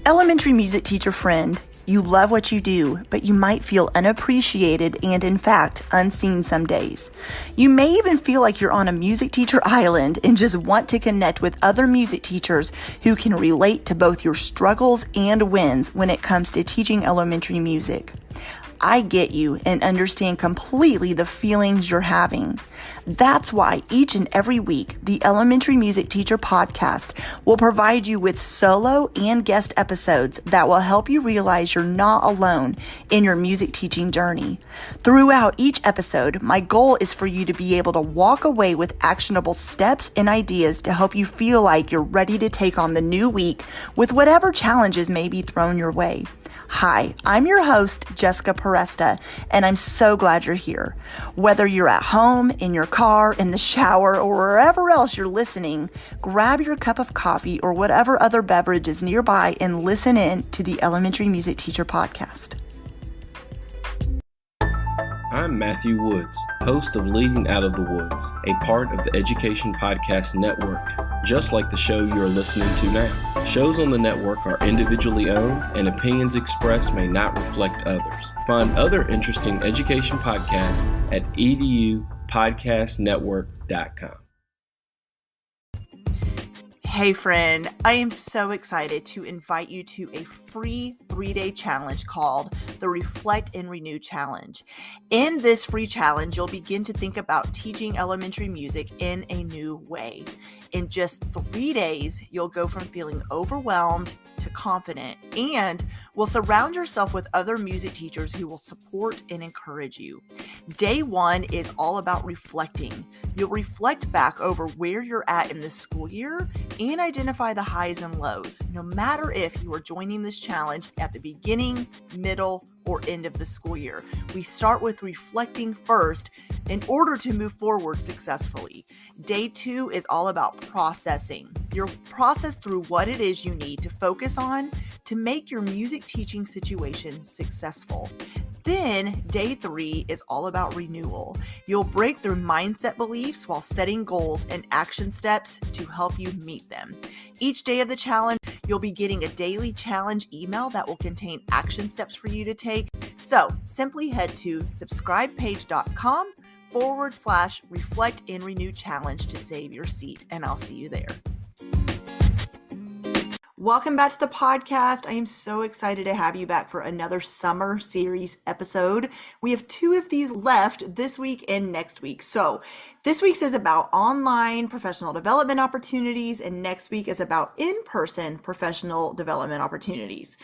Elementary music teacher friend, you love what you do, but you might feel unappreciated and, in fact, unseen some days. You may even feel like you're on a music teacher island and just want to connect with other music teachers who can relate to both your struggles and wins when it comes to teaching elementary music. I get you and understand completely the feelings you're having. That's why each and every week, the Elementary Music Teacher Podcast will provide you with solo and guest episodes that will help you realize you're not alone in your music teaching journey. Throughout each episode, my goal is for you to be able to walk away with actionable steps and ideas to help you feel like you're ready to take on the new week with whatever challenges may be thrown your way. Hi, I'm your host, Jessica Peresta, and I'm so glad you're here. Whether you're at home, in your car, in the shower, or wherever else you're listening, grab your cup of coffee or whatever other beverage is nearby and listen in to the Elementary Music Teacher Podcast. I'm Matthew Woods, host of Leading Out of the Woods, a part of the Education Podcast Network, just like the show you are listening to now. Shows on the network are individually owned, and opinions expressed may not reflect others. Find other interesting education podcasts at edupodcastnetwork.com. Hey friend, I am so excited to invite you to a free 3-day challenge called the Reflect and Renew Challenge. In this free challenge, you'll begin to think about teaching elementary music in a new way. In just 3 days, you'll go from feeling overwhelmed to confident, and will surround yourself with other music teachers who will support and encourage you. Day 1 is all about reflecting. You'll reflect back over where you're at in the school year and identify the highs and lows, no matter if you are joining this challenge at the beginning, middle, or end of the school year. We start with reflecting first in order to move forward successfully. Day 2 is all about processing. You'll process through what it is you need to focus on to make your music teaching situation successful. Then day 3 is all about renewal. You'll break through mindset beliefs while setting goals and action steps to help you meet them. Each day of the challenge, you'll be getting a daily challenge email that will contain action steps for you to take. So simply head to subscribepage.com/reflect and renew challenge to save your seat, and I'll see you there. Welcome back to the podcast. I am so excited to have you back for another summer series episode. We have 2 of these left this week and next week. So this week's is about online professional development opportunities, and next week is about in-person professional development opportunities.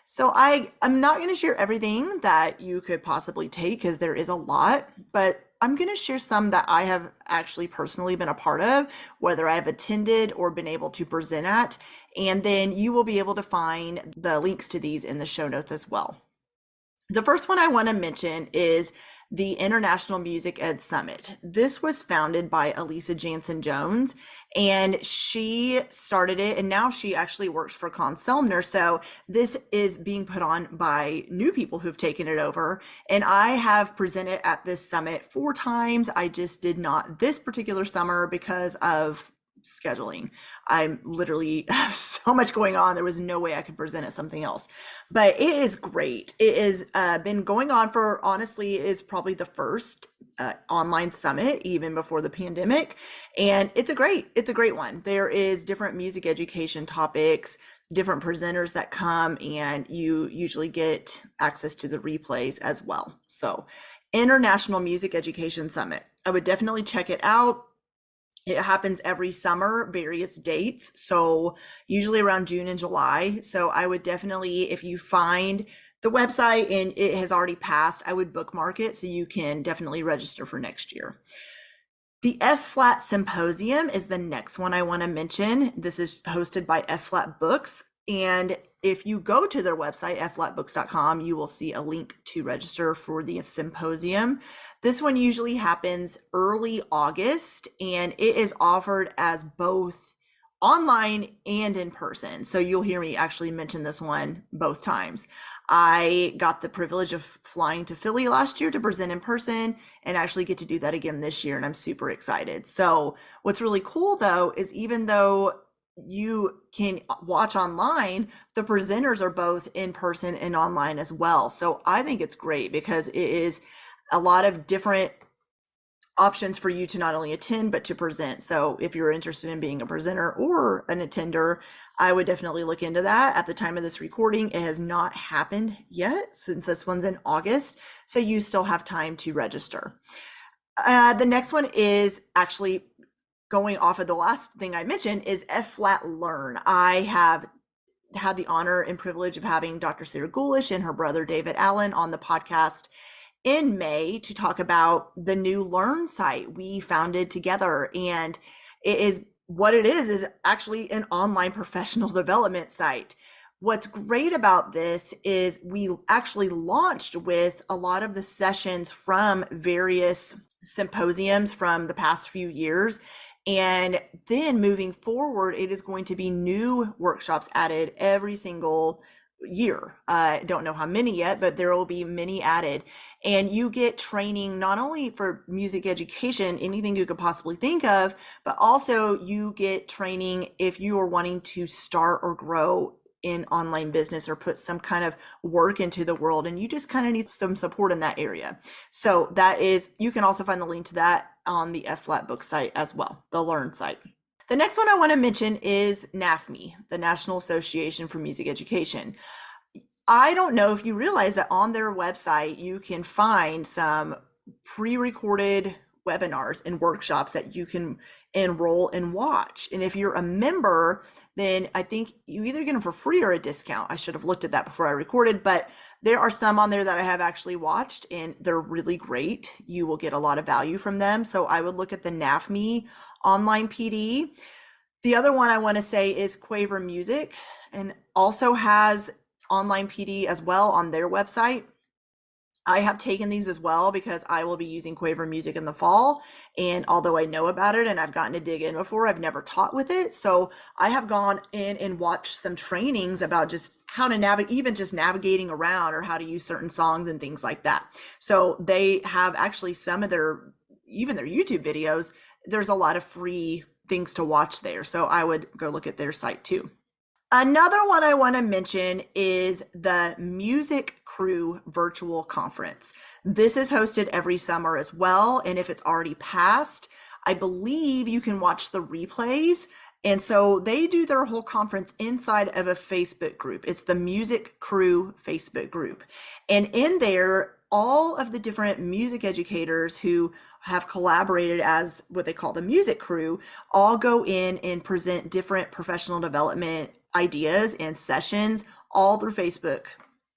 So I'm not going to share everything that you could possibly take because there is a lot, but I'm going to share some that I have actually personally been a part of, whether I've attended or been able to present at, and then you will be able to find the links to these in the show notes as well. The first one I want to mention is the International Music Ed Summit. This was founded by Elisa Jansen-Jones, and she started it, and now she actually works for Conn-Selmner. So this is being put on by new people who've taken it over, and I have presented at this summit 4 times. I just did not this particular summer because of scheduling. I'm literally have so much going on. There was no way I could present at something else, but it is great. It has been going on for, honestly, is probably the first online summit even before the pandemic. And it's a great one. There is different music education topics, different presenters that come, and you usually get access to the replays as well. So International Music Education Summit, I would definitely check it out. It happens every summer, various dates. So usually around June and July. So I would definitely, if you find the website and it has already passed, I would bookmark it so you can definitely register for next year. The F-Flat Symposium is the next one I want to mention. This is hosted by F-Flat Books. And if you go to their website, fflatbooks.com, you will see a link to register for the symposium. This one usually happens early August, and it is offered as both online and in person. So you'll hear me actually mention this one both times. I got the privilege of flying to Philly last year to present in person and actually get to do that again this year, and I'm super excited. So what's really cool though is even though you can watch online, the presenters are both in person and online as well. So I think it's great because it is a lot of different options for you to not only attend but to present. So if you're interested in being a presenter or an attender, I would definitely look into that. At the time of this recording, it has not happened yet since this one's in August, so you still have time to register. The next one is actually going off of the last thing I mentioned is F-Flat Learn. I have had the honor and privilege of having Dr. Sarah Gulish and her brother David Allen on the podcast in May to talk about the new Learn site we founded together. And it is what it is actually an online professional development site. What's great about this is we actually launched with a lot of the sessions from various symposiums from the past few years. And then moving forward, it is going to be new workshops added every single year. I don't know how many yet, but there will be many added. And you get training not only for music education, anything you could possibly think of, but also you get training if you are wanting to start or grow in online business or put some kind of work into the world and you just kind of need some support in that area. So that is, you can also find the link to that on the F-Flat book site as well, the Learn site. The next one I want to mention is NAFME, the National Association for Music Education. I don't know if you realize that on their website, you can find some pre-recorded webinars and workshops that you can enroll and watch. And if you're a member, then I think you either get them for free or a discount. I should have looked at that before I recorded, but there are some on there that I have actually watched and they're really great. You will get a lot of value from them. So I would look at the NAFME online PD. The other one I want to say is Quaver Music, and also has online PD as well on their website. I have taken these as well because I will be using Quaver Music in the fall. And although I know about it and I've gotten to dig in before, I've never taught with it. So I have gone in and watched some trainings about just how to navigate, even just navigating around or how to use certain songs and things like that. So they have actually some of even their YouTube videos, there's a lot of free things to watch there. So I would go look at their site too. Another one I want to mention is the Music Crew Virtual Conference. This is hosted every summer as well. And if it's already passed, I believe you can watch the replays. And so they do their whole conference inside of a Facebook group. It's the Music Crew Facebook group. And in there, all of the different music educators who have collaborated as what they call the Music Crew all go in and present different professional development ideas and sessions all through Facebook.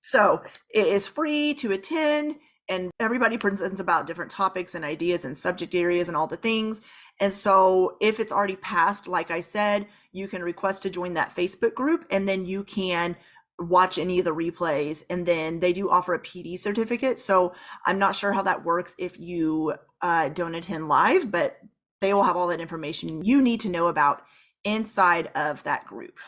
So it is free to attend and everybody presents about different topics and ideas and subject areas and all the things. And so if it's already passed, like I said, you can request to join that Facebook group and then you can watch any of the replays. And then they do offer a PD certificate. So I'm not sure how that works if you don't attend live, but they will have all that information you need to know about inside of that group.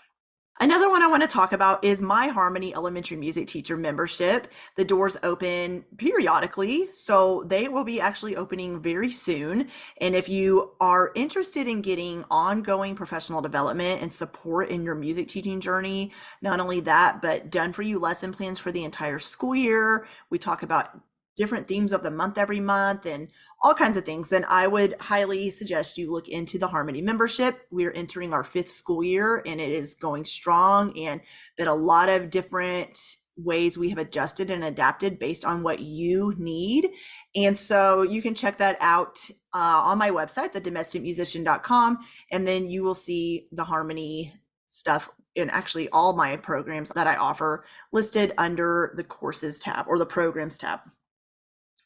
Another one I want to talk about is My Harmony Elementary Music Teacher membership. The doors open periodically, so they will be actually opening very soon. And if you are interested in getting ongoing professional development and support in your music teaching journey, not only that, but done for you lesson plans for the entire school year. We talk about different themes of the month every month and all kinds of things, then I would highly suggest you look into the Harmony membership. We're entering our 5th school year and it is going strong, and that a lot of different ways we have adjusted and adapted based on what you need. And so you can check that out on my website, thedomesticmusician.com, and then you will see the Harmony stuff and actually all my programs that I offer listed under the courses tab or the programs tab,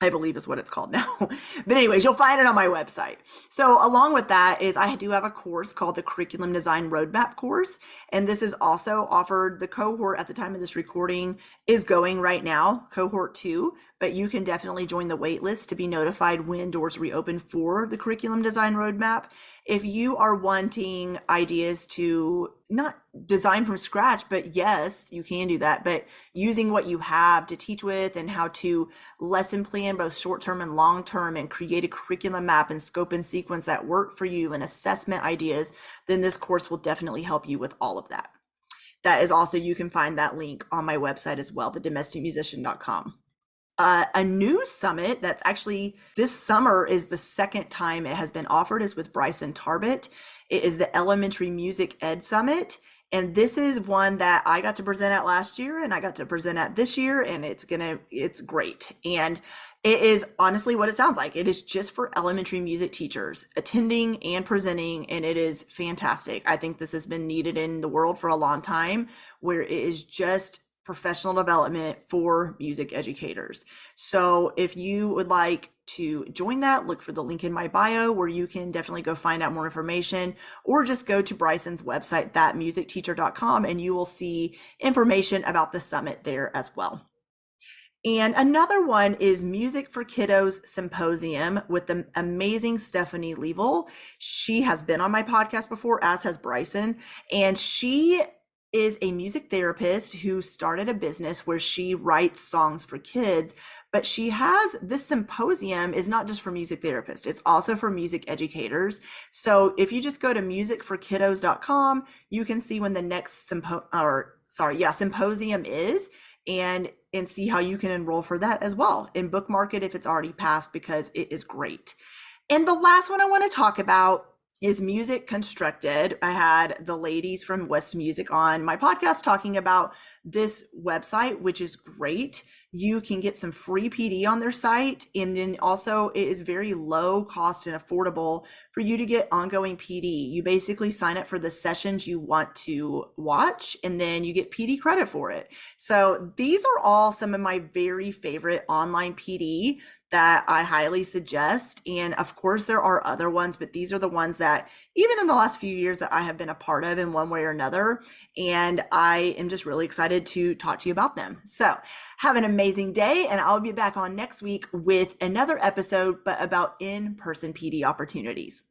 I believe is what it's called now. But anyways, you'll find it on my website. So along with that is I do have a course called the Curriculum Design Roadmap course. And this is also offered, the cohort at the time of this recording is going right now, cohort 2, but you can definitely join the wait list to be notified when doors reopen for the Curriculum Design Roadmap. If you are wanting ideas to not design from scratch, but yes, you can do that, but using what you have to teach with and how to lesson plan both short-term and long-term and create a curriculum map and scope and sequence that work for you and assessment ideas, then this course will definitely help you with all of that. That is also, you can find that link on my website as well, thedomesticmusician.com. A new summit that's actually this summer is the second time it has been offered is with Bryson Tarbett. It is the Elementary Music Ed Summit. And this is one that I got to present at last year and I got to present at this year, and it's great. And it is honestly what it sounds like. It is just for elementary music teachers attending and presenting, and it is fantastic. I think this has been needed in the world for a long time, where it is just professional development for music educators. So if you would like to join that, look for the link in my bio where you can definitely go find out more information, or just go to Bryson's website, thatmusicteacher.com, and you will see information about the summit there as well. And another one is Music for Kiddos Symposium with the amazing Stephanie Level. She has been on my podcast before, as has Bryson, and she is a music therapist who started a business where she writes songs for kids, but she has this symposium is not just for music therapists, it's also for music educators. So if you just go to musicforkiddos.com, you can see when the next symposium is, and see how you can enroll for that as well, and bookmark it if it's already passed, because it is great. And the last one I want to talk about is Music Constructed. I had the ladies from West Music on my podcast talking about this website, which is great. You can get some free PD on their site. And then also it is very low cost and affordable for you to get ongoing PD. You basically sign up for the sessions you want to watch, and then you get PD credit for it. So these are all some of my very favorite online PD that I highly suggest. And of course there are other ones, but these are the ones that even in the last few years that I have been a part of in one way or another. And I am just really excited to talk to you about them. So have an amazing day, and I'll be back on next week with another episode, but about in-person PD opportunities.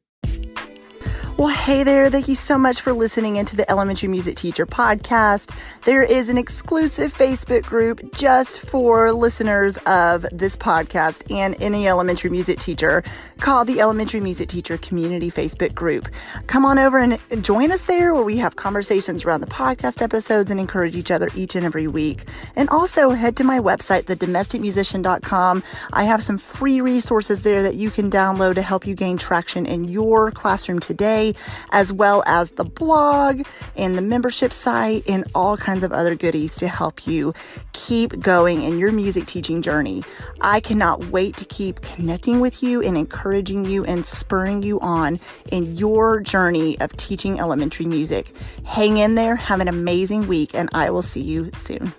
Well, hey there. Thank you so much for listening into the Elementary Music Teacher Podcast. There is an exclusive Facebook group just for listeners of this podcast and any elementary music teacher called the Elementary Music Teacher Community Facebook group. Come on over and join us there, where we have conversations around the podcast episodes and encourage each other each and every week. And also head to my website, thedomesticmusician.com. I have some free resources there that you can download to help you gain traction in your classroom today, as well as the blog and the membership site and all kinds of other goodies to help you keep going in your music teaching journey. I cannot wait to keep connecting with you and encouraging you and spurring you on in your journey of teaching elementary music. Hang in there, have an amazing week, and I will see you soon.